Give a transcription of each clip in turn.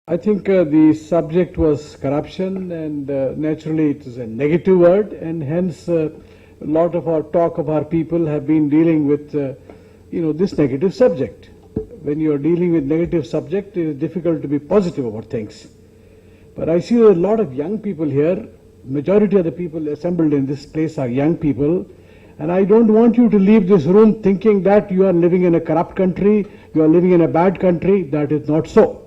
I think the subject was corruption, and naturally it is a negative word, and hence a lot of our talk of our people have been dealing with, this negative subject. When you are dealing with negative subject, it is difficult to be positive about things. But I see a lot of young people here. Majority of the people assembled in this place are young people, and I don't want you to leave this room thinking that you are living in a corrupt country, you are living in a bad country. That is not so.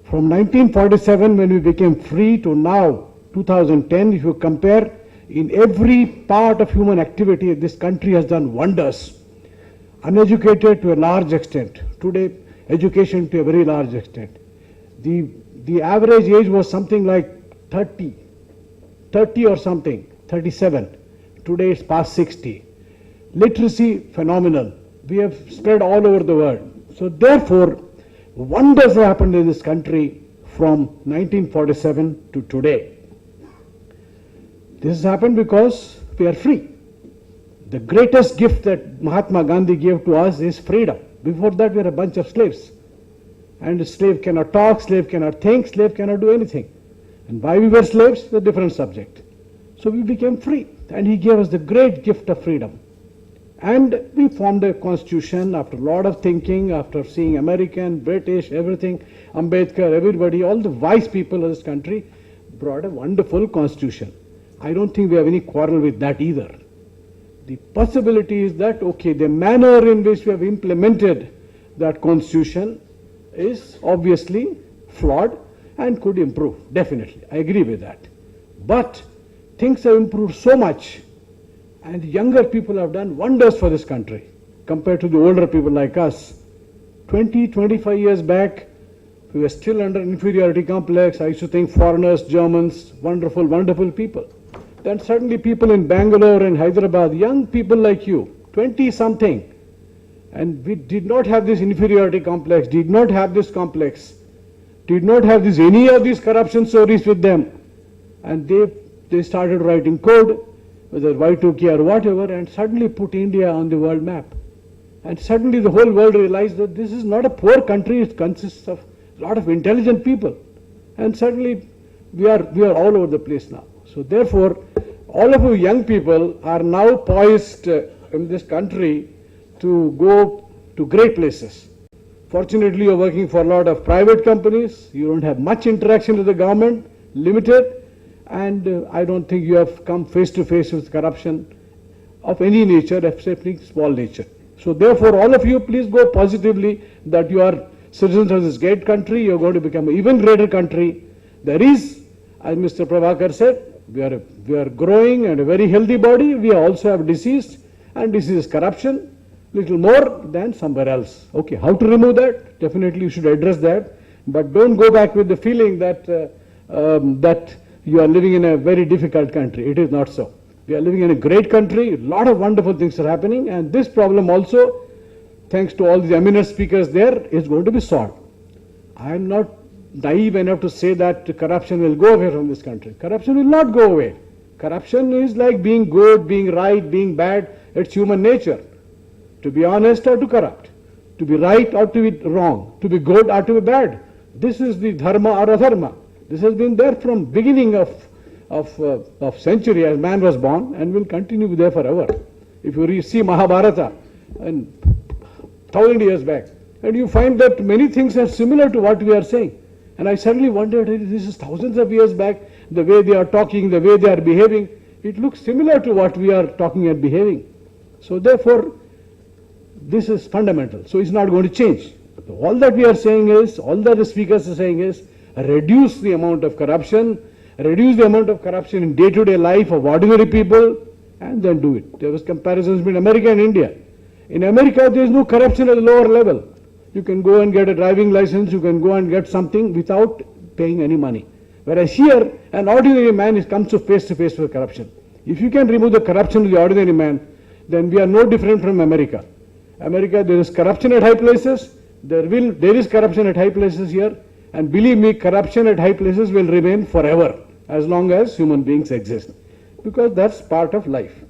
From 1947, when we became free, to now, 2010, if you compare, in every part of human activity, this country has done wonders. Uneducated to a large extent. Today, education to a very large extent. The average age was something like 30 or something, 37. Today it's past 60. Literacy, phenomenal. We have spread all over the world. So therefore, wonders have happened in this country from 1947 to today. This has happened because we are free. The greatest gift that Mahatma Gandhi gave to us is freedom. Before that, we were a bunch of slaves. And a slave cannot talk, slave cannot think, slave cannot do anything. And why we were slaves is a different subject. So we became free. And he gave us the great gift of freedom. And we formed a constitution after a lot of thinking, after seeing American, British, everything, Ambedkar, everybody, all the wise people of this country brought a wonderful constitution. I don't think we have any quarrel with that either. The possibility is that, okay, the manner in which we have implemented that constitution is obviously flawed and could improve, definitely. I agree with that. But things have improved so much, and younger people have done wonders for this country compared to the older people like us. 20, 25 years back, we were still under inferiority complex. I used to think foreigners, Germans, wonderful, wonderful people. Then suddenly people in Bangalore and Hyderabad, young people like you, 20-something, and we did not have this inferiority complex, did not have this complex, did not have any of these corruption stories with them. And they started writing code, whether Y2K or whatever, and suddenly put India on the world map. And suddenly the whole world realized that this is not a poor country, it consists of a lot of intelligent people. And suddenly we are all over the place now. So therefore, all of you young people are now poised in this country to go to great places. Fortunately, you are working for a lot of private companies. You don't have much interaction with the government, limited. And I don't think you have come face to face with corruption of any nature, excepting small nature. So therefore, all of you, please go positively that you are citizens of this great country. You are going to become an even greater country. There is, as Mr. Prabhakar said, we are growing and a very healthy body. We also have disease, and disease is corruption, little more than somewhere else. Okay, how to remove that? Definitely you should address that. But don't go back with the feeling that that you are living in a very difficult country. It is not so. We are living in a great country. A lot of wonderful things are happening, and this problem also, thanks to all the eminent speakers there, is going to be solved. I am not naive enough to say that corruption will go away from this country. Corruption will not go away. Corruption is like being good, being right, being bad. It's human nature. To be honest or to corrupt. To be right or to be wrong. To be good or to be bad. This is the dharma or adharma. This has been there from beginning of century as man was born, and will continue to be there forever. If you see Mahabharata and 1,000 years back, and you find that many things are similar to what we are saying. And I suddenly wondered, this is thousands of years back, the way they are talking, the way they are behaving, it looks similar to what we are talking and behaving. So therefore, this is fundamental. So it's not going to change. All that we are saying is, all that the speakers are saying is, reduce the amount of corruption, reduce the amount of corruption in day-to-day life of ordinary people, and then do it. There was comparisons between America and India. In America, there is no corruption at the lower level. You can go and get a driving license, you can go and get something without paying any money. Whereas here, an ordinary man comes to face with corruption. If you can remove the corruption of the ordinary man, then we are no different from America. America, there is corruption at high places, there is corruption at high places here, and believe me, corruption at high places will remain forever, as long as human beings exist. Because that's part of life.